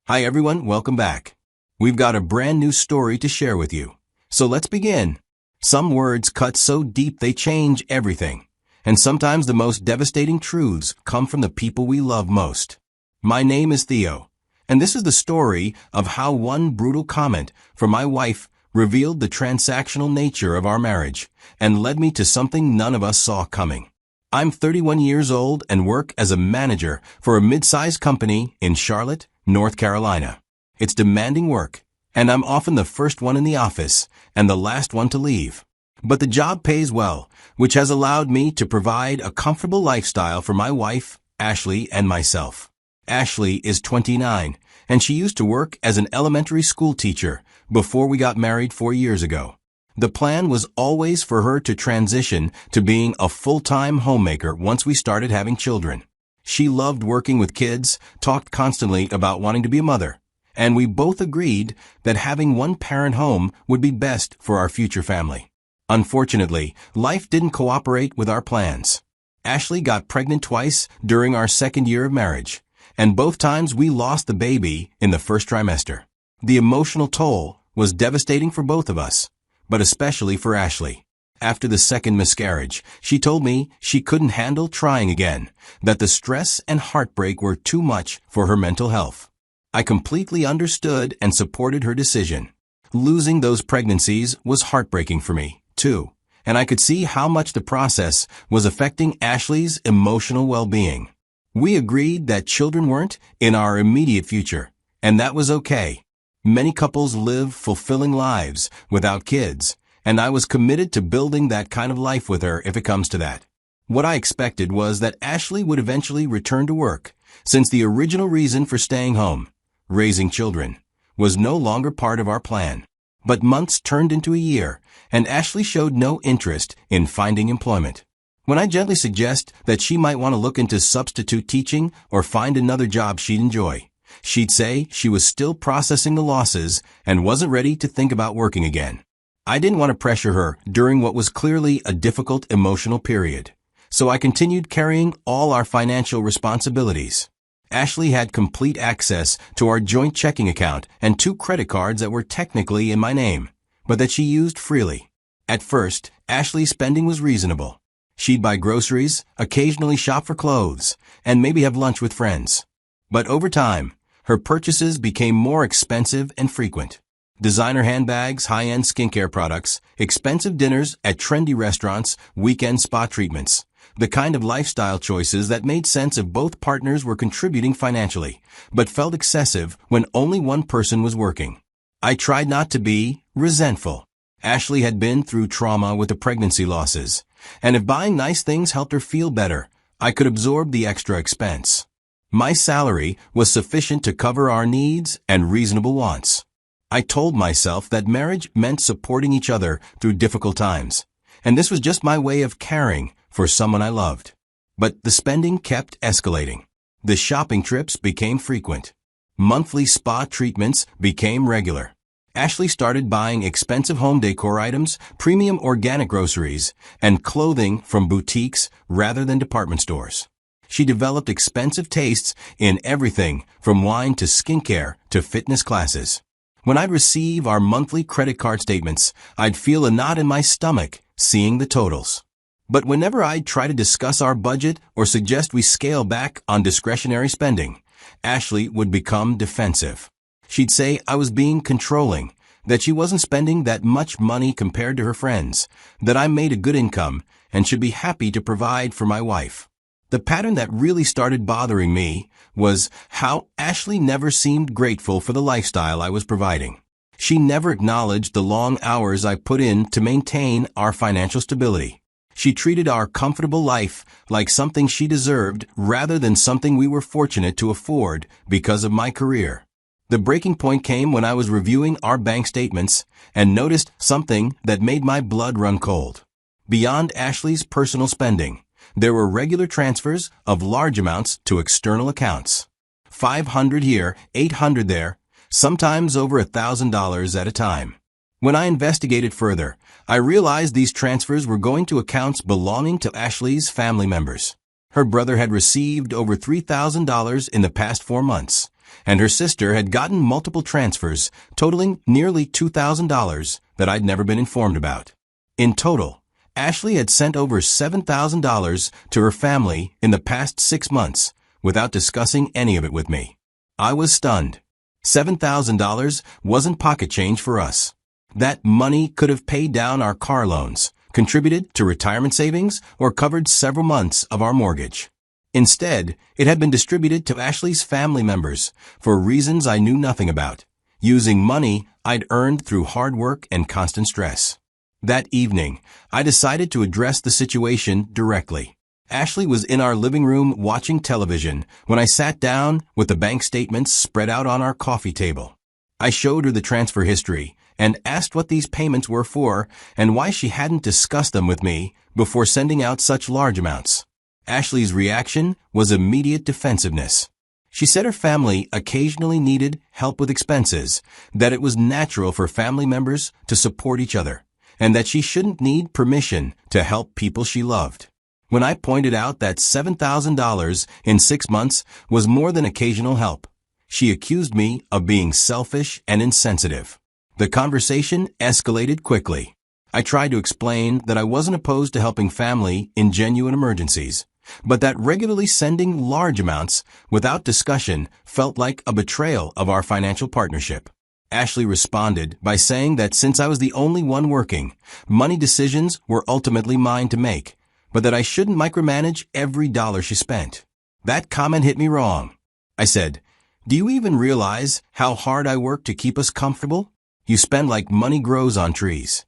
Hi everyone, welcome back. We've got a brand new story to share with you. So let's begin. Some words cut so deep they change everything. And sometimes the most devastating truths come from the people we love most. My name is Theo, and this is the story of how one brutal comment from my wife revealed the transactional nature of our marriage and led me to something none of us saw coming. I'm 31 years old and work as a manager for a mid-sized company in Charlotte, North Carolina. It's demanding work, and I'm often the first one in the office and the last one to leave. But the job pays well, which has allowed me to provide a comfortable lifestyle for my wife, Ashley, and myself. Ashley is 29, and she used to work as an elementary school teacher before we got married 4 years ago. The plan was always for her to transition to being a full-time homemaker once we started having children. She loved working with kids, talked constantly about wanting to be a mother, and we both agreed that having one parent home would be best for our future family. Unfortunately, life didn't cooperate with our plans. Ashley got pregnant twice during our second year of marriage, and both times we lost the baby in the first trimester. The emotional toll was devastating for both of us, but especially for Ashley. After the second miscarriage, she told me she couldn't handle trying again, that the stress and heartbreak were too much for her mental health. I completely understood and supported her decision. Losing those pregnancies was heartbreaking for me, too, and I could see how much the process was affecting Ashley's emotional well-being. We agreed that children weren't in our immediate future, and that was okay. Many couples live fulfilling lives without kids, and I was committed to building that kind of life with her if it comes to that. What I expected was that Ashley would eventually return to work, since the original reason for staying home, raising children, was no longer part of our plan. But months turned into a year, and Ashley showed no interest in finding employment. When I gently suggest that she might want to look into substitute teaching or find another job she'd enjoy, she'd say she was still processing the losses and wasn't ready to think about working again. I didn't want to pressure her during what was clearly a difficult emotional period, so I continued carrying all our financial responsibilities. Ashley had complete access to our joint checking account and 2 credit cards that were technically in my name, but that she used freely. At first, Ashley's spending was reasonable. She'd buy groceries, occasionally shop for clothes, and maybe have lunch with friends. But over time, her purchases became more expensive and frequent. Designer handbags, high-end skincare products, expensive dinners at trendy restaurants, weekend spa treatments. The kind of lifestyle choices that made sense if both partners were contributing financially, but felt excessive when only one person was working. I tried not to be resentful. Ashley had been through trauma with the pregnancy losses, and if buying nice things helped her feel better, I could absorb the extra expense. My salary was sufficient to cover our needs and reasonable wants. I told myself that marriage meant supporting each other through difficult times, and this was just my way of caring for someone I loved. But the spending kept escalating. The shopping trips became frequent. Monthly spa treatments became regular. Ashley started buying expensive home decor items, premium organic groceries, and clothing from boutiques rather than department stores. She developed expensive tastes in everything from wine to skincare to fitness classes. When I'd receive our monthly credit card statements, I'd feel a knot in my stomach seeing the totals. But whenever I'd try to discuss our budget or suggest we scale back on discretionary spending, Ashley would become defensive. She'd say I was being controlling, that she wasn't spending that much money compared to her friends, that I made a good income and should be happy to provide for my wife. The pattern that really started bothering me was how Ashley never seemed grateful for the lifestyle I was providing. She never acknowledged the long hours I put in to maintain our financial stability. She treated our comfortable life like something she deserved rather than something we were fortunate to afford because of my career. The breaking point came when I was reviewing our bank statements and noticed something that made my blood run cold. Beyond Ashley's personal spending, there were regular transfers of large amounts to external accounts. $500 here, $800 there, sometimes over $1,000 at a time. When I investigated further, I realized these transfers were going to accounts belonging to Ashley's family members. Her brother had received over $3,000 in the past 4 months, and her sister had gotten multiple transfers totaling nearly $2,000 that I'd never been informed about. In total, Ashley had sent over $7,000 to her family in the past 6 months without discussing any of it with me. I was stunned. $7,000 wasn't pocket change for us. That money could have paid down our car loans, contributed to retirement savings, or covered several months of our mortgage. Instead, it had been distributed to Ashley's family members for reasons I knew nothing about, using money I'd earned through hard work and constant stress. That evening, I decided to address the situation directly. Ashley was in our living room watching television when I sat down with the bank statements spread out on our coffee table. I showed her the transfer history and asked what these payments were for and why she hadn't discussed them with me before sending out such large amounts. Ashley's reaction was immediate defensiveness. She said her family occasionally needed help with expenses, that it was natural for family members to support each other, and that she shouldn't need permission to help people she loved. When I pointed out that $7,000 in 6 months was more than occasional help, she accused me of being selfish and insensitive. The conversation escalated quickly. I tried to explain that I wasn't opposed to helping family in genuine emergencies, but that regularly sending large amounts without discussion felt like a betrayal of our financial partnership. Ashley responded by saying that since I was the only one working, money decisions were ultimately mine to make, but that I shouldn't micromanage every dollar she spent. That comment hit me wrong. I said, "Do you even realize how hard I work to keep us comfortable? You spend like money grows on trees."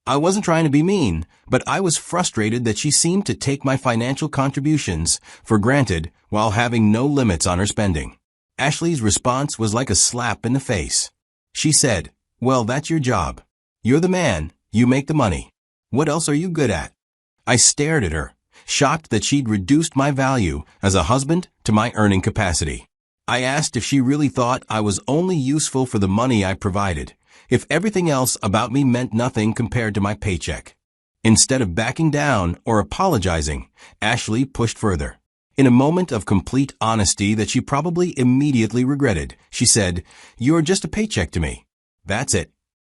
I wasn't trying to be mean, but I was frustrated that she seemed to take my financial contributions for granted while having no limits on her spending. Ashley's response was like a slap in the face. She said, "Well, that's your job. You're the man. You make the money. What else are you good at?" I stared at her, shocked that she'd reduced my value as a husband to my earning capacity. I asked if she really thought I was only useful for the money I provided, if everything else about me meant nothing compared to my paycheck. Instead of backing down or apologizing, Ashley pushed further. In a moment of complete honesty that she probably immediately regretted, she said, "You're just a paycheck to me. That's it."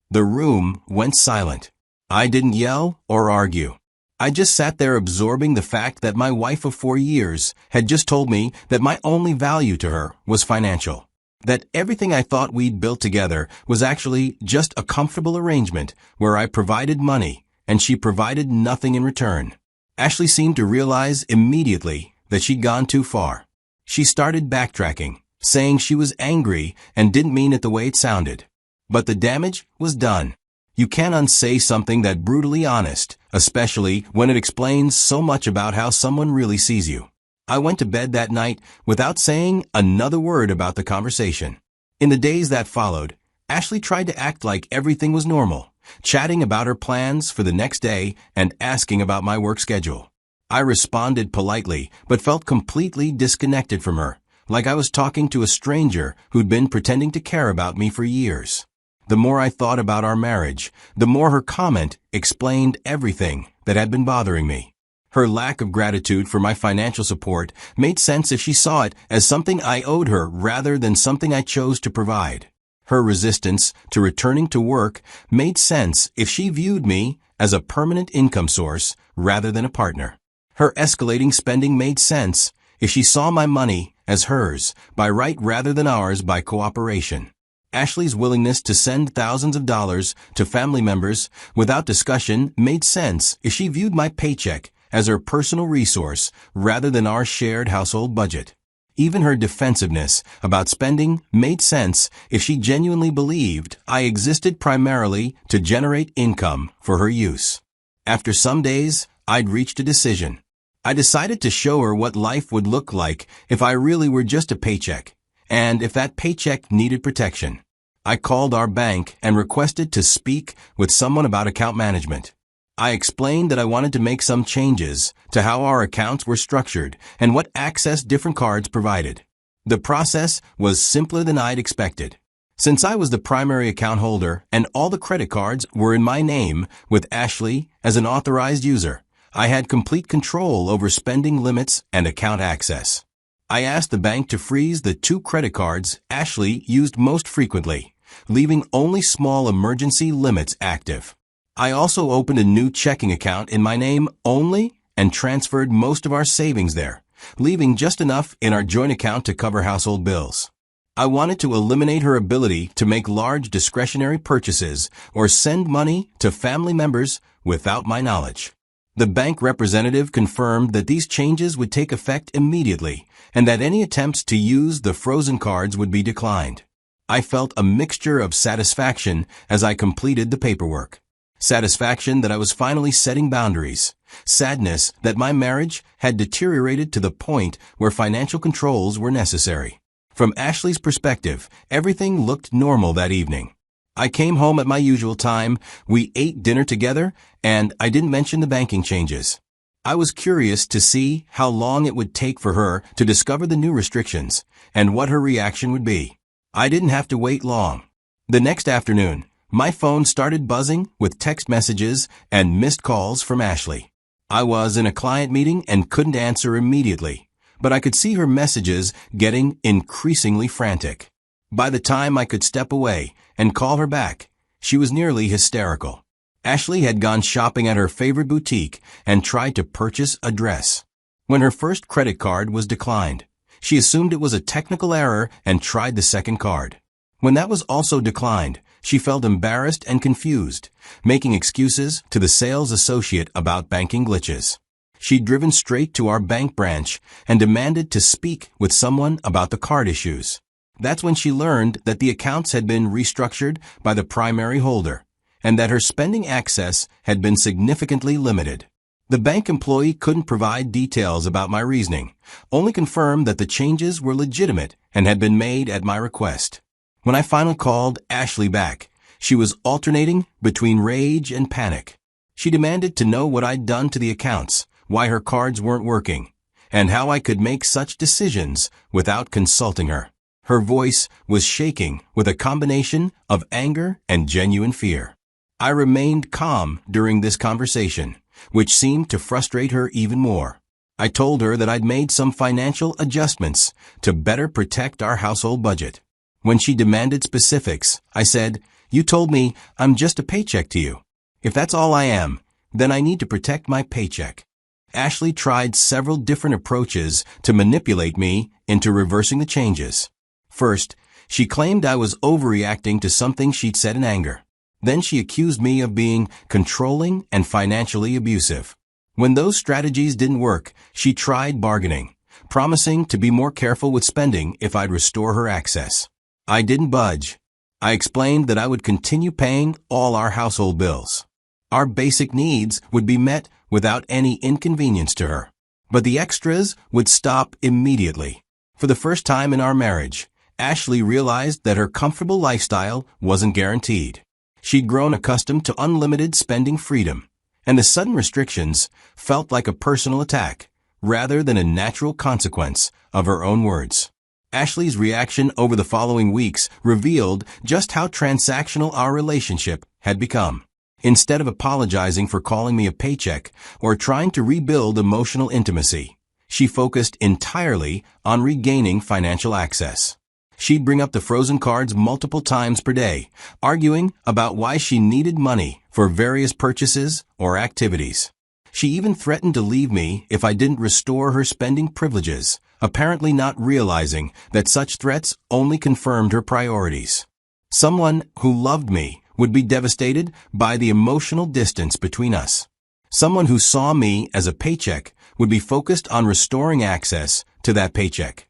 The room went silent. I didn't yell or argue. I just sat there absorbing the fact that my wife of 4 years had just told me that my only value to her was financial. That everything I thought we'd built together was actually just a comfortable arrangement where I provided money and she provided nothing in return. Ashley seemed to realize immediately that she'd gone too far. She started backtracking, saying she was angry and didn't mean it the way it sounded. But the damage was done. You can't unsay something that brutally honest, especially when it explains so much about how someone really sees you. I went to bed that night without saying another word about the conversation. In the days that followed, Ashley tried to act like everything was normal, chatting about her plans for the next day and asking about my work schedule. I responded politely, but felt completely disconnected from her, like I was talking to a stranger who'd been pretending to care about me for years. The more I thought about our marriage, the more her comment explained everything that had been bothering me. Her lack of gratitude for my financial support made sense if she saw it as something I owed her rather than something I chose to provide. Her resistance to returning to work made sense if she viewed me as a permanent income source rather than a partner. Her escalating spending made sense if she saw my money as hers by right rather than ours by cooperation. Ashley's willingness to send thousands of dollars to family members without discussion made sense if she viewed my paycheck as her personal resource rather than our shared household budget. Even her defensiveness about spending made sense if she genuinely believed I existed primarily to generate income for her use. After some days, I'd reached a decision. I decided to show her what life would look like if I really were just a paycheck, and if that paycheck needed protection. I called our bank and requested to speak with someone about account management. I explained that I wanted to make some changes to how our accounts were structured and what access different cards provided. The process was simpler than I'd expected. Since I was the primary account holder and all the credit cards were in my name with Ashley as an authorized user, I had complete control over spending limits and account access. I asked the bank to freeze the 2 credit cards Ashley used most frequently, leaving only small emergency limits active. I also opened a new checking account in my name only and transferred most of our savings there, leaving just enough in our joint account to cover household bills. I wanted to eliminate her ability to make large discretionary purchases or send money to family members without my knowledge. The bank representative confirmed that these changes would take effect immediately and that any attempts to use the frozen cards would be declined. I felt a mixture of satisfaction as I completed the paperwork. Satisfaction that I was finally setting boundaries. Sadness that my marriage had deteriorated to the point where financial controls were necessary. From Ashley's perspective, everything looked normal that evening. I came home at my usual time, we ate dinner together, and I didn't mention the banking changes. I was curious to see how long it would take for her to discover the new restrictions and what her reaction would be. I didn't have to wait long. The next afternoon, my phone started buzzing with text messages and missed calls from Ashley. I was in a client meeting and couldn't answer immediately, but I could see her messages getting increasingly frantic. By the time I could step away and call her back, she was nearly hysterical. Ashley had gone shopping at her favorite boutique and tried to purchase a dress. When her first credit card was declined, she assumed it was a technical error and tried the second card. When that was also declined, she felt embarrassed and confused, making excuses to the sales associate about banking glitches. She'd driven straight to our bank branch and demanded to speak with someone about the card issues. That's when she learned that the accounts had been restructured by the primary holder and that her spending access had been significantly limited. The bank employee couldn't provide details about my reasoning, only confirmed that the changes were legitimate and had been made at my request. When I finally called Ashley back, she was alternating between rage and panic. She demanded to know what I'd done to the accounts, why her cards weren't working, and how I could make such decisions without consulting her. Her voice was shaking with a combination of anger and genuine fear. I remained calm during this conversation, which seemed to frustrate her even more. I told her that I'd made some financial adjustments to better protect our household budget. When she demanded specifics, I said, "You told me I'm just a paycheck to you. If that's all I am, then I need to protect my paycheck." Ashley tried several different approaches to manipulate me into reversing the changes. First, she claimed I was overreacting to something she'd said in anger. Then she accused me of being controlling and financially abusive. When those strategies didn't work, she tried bargaining, promising to be more careful with spending if I'd restore her access. I didn't budge. I explained that I would continue paying all our household bills. Our basic needs would be met without any inconvenience to her. But the extras would stop immediately. For the first time in our marriage, Ashley realized that her comfortable lifestyle wasn't guaranteed. She'd grown accustomed to unlimited spending freedom, and the sudden restrictions felt like a personal attack rather than a natural consequence of her own words. Ashley's reaction over the following weeks revealed just how transactional our relationship had become. Instead of apologizing for calling me a paycheck or trying to rebuild emotional intimacy, she focused entirely on regaining financial access. She'd bring up the frozen cards multiple times per day, arguing about why she needed money for various purchases or activities. She even threatened to leave me if I didn't restore her spending privileges, apparently not realizing that such threats only confirmed her priorities. Someone who loved me would be devastated by the emotional distance between us. Someone who saw me as a paycheck would be focused on restoring access to that paycheck.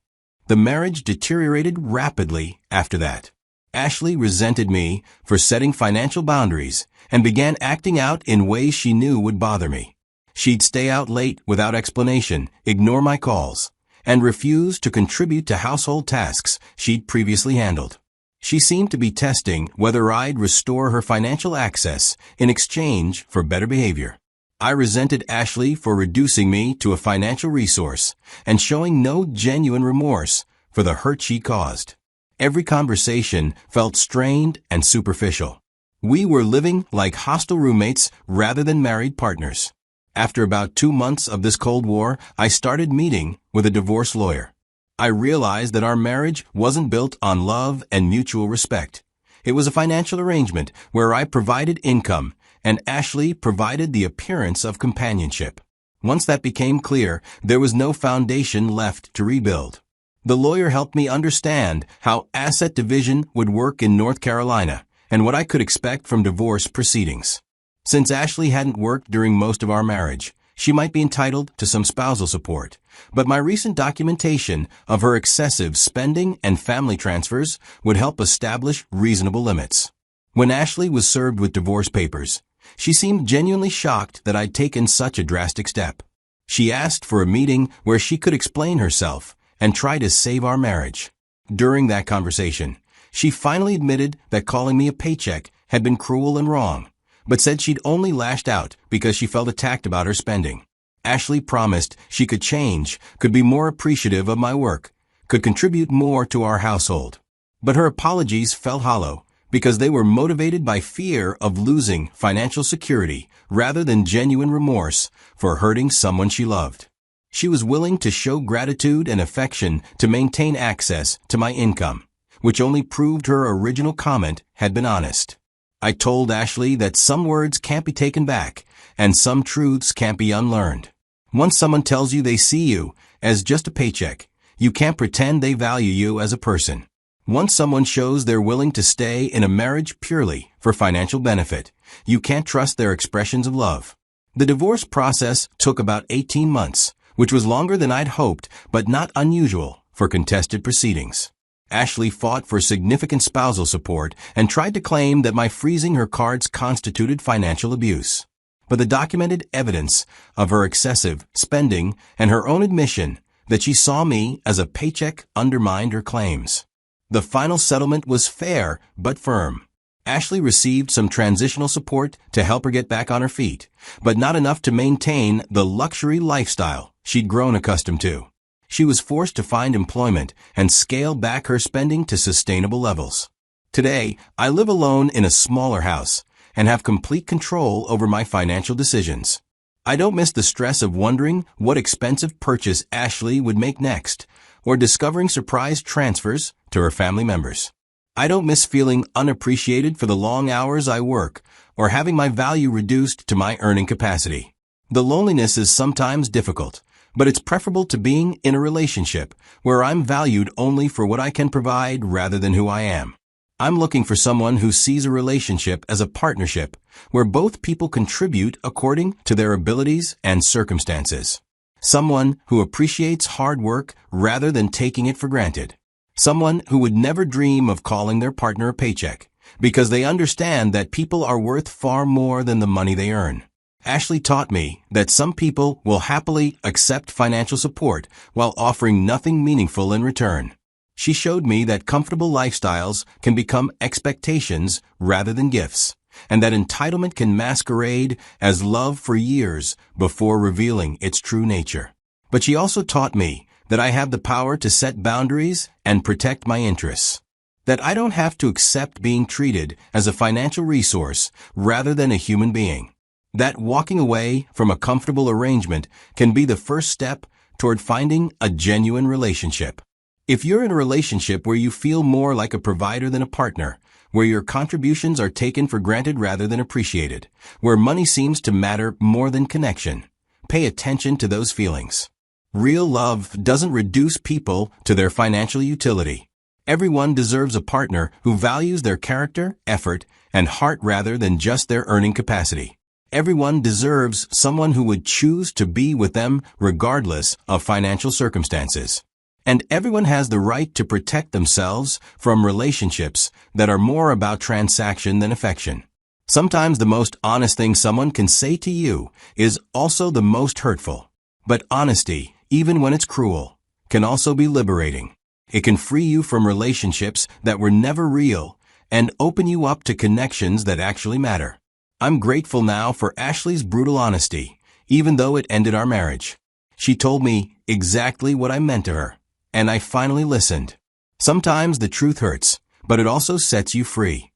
The marriage deteriorated rapidly after that. Ashley resented me for setting financial boundaries and began acting out in ways she knew would bother me. She'd stay out late without explanation, ignore my calls, and refuse to contribute to household tasks she'd previously handled. She seemed to be testing whether I'd restore her financial access in exchange for better behavior. I resented Ashley for reducing me to a financial resource and showing no genuine remorse for the hurt she caused. Every conversation felt strained and superficial. We were living like hostile roommates rather than married partners. After about 2 months of this Cold War, I started meeting with a divorce lawyer. I realized that our marriage wasn't built on love and mutual respect. It was a financial arrangement where I provided income and Ashley provided the appearance of companionship. Once that became clear, there was no foundation left to rebuild. The lawyer helped me understand how asset division would work in North Carolina and what I could expect from divorce proceedings. Since Ashley hadn't worked during most of our marriage, she might be entitled to some spousal support, but my recent documentation of her excessive spending and family transfers would help establish reasonable limits. When Ashley was served with divorce papers, she seemed genuinely shocked that I'd taken such a drastic step. She asked for a meeting where she could explain herself and try to save our marriage. During that conversation, she finally admitted that calling me a paycheck had been cruel and wrong, but said she'd only lashed out because she felt attacked about her spending. Ashley promised she could change, could be more appreciative of my work, could contribute more to our household. But her apologies felt hollow because they were motivated by fear of losing financial security rather than genuine remorse for hurting someone she loved. She was willing to show gratitude and affection to maintain access to my income, which only proved her original comment had been honest. I told Ashley that some words can't be taken back and some truths can't be unlearned. Once someone tells you they see you as just a paycheck, you can't pretend they value you as a person. Once someone shows they're willing to stay in a marriage purely for financial benefit, you can't trust their expressions of love. The divorce process took about 18 months, which was longer than I'd hoped, but not unusual for contested proceedings. Ashley fought for significant spousal support and tried to claim that my freezing her cards constituted financial abuse. But the documented evidence of her excessive spending and her own admission that she saw me as a paycheck undermined her claims. The final settlement was fair but firm. Ashley received some transitional support to help her get back on her feet, but not enough to maintain the luxury lifestyle she'd grown accustomed to. She was forced to find employment and scale back her spending to sustainable levels. Today, I live alone in a smaller house and have complete control over my financial decisions. I don't miss the stress of wondering what expensive purchase Ashley would make next, or discovering surprise transfers to her family members. I don't miss feeling unappreciated for the long hours I work or having my value reduced to my earning capacity. The loneliness is sometimes difficult, but it's preferable to being in a relationship where I'm valued only for what I can provide rather than who I am. I'm looking for someone who sees a relationship as a partnership where both people contribute according to their abilities and circumstances. Someone who appreciates hard work rather than taking it for granted. Someone who would never dream of calling their partner a paycheck because they understand that people are worth far more than the money they earn. Ashley taught me that some people will happily accept financial support while offering nothing meaningful in return. She showed me that comfortable lifestyles can become expectations rather than gifts, and that entitlement can masquerade as love for years before revealing its true nature. But she also taught me that I have the power to set boundaries and protect my interests. That I don't have to accept being treated as a financial resource rather than a human being. That walking away from a comfortable arrangement can be the first step toward finding a genuine relationship. If you're in a relationship where you feel more like a provider than a partner, where your contributions are taken for granted rather than appreciated, where money seems to matter more than connection, pay attention to those feelings. Real love doesn't reduce people to their financial utility. Everyone deserves a partner who values their character, effort, and heart rather than just their earning capacity. Everyone deserves someone who would choose to be with them regardless of financial circumstances. And everyone has the right to protect themselves from relationships that are more about transaction than affection. Sometimes the most honest thing someone can say to you is also the most hurtful. But honesty, even when it's cruel, can also be liberating. It can free you from relationships that were never real and open you up to connections that actually matter. I'm grateful now for Ashley's brutal honesty, even though it ended our marriage. She told me exactly what I meant to her, and I finally listened. Sometimes the truth hurts, but it also sets you free.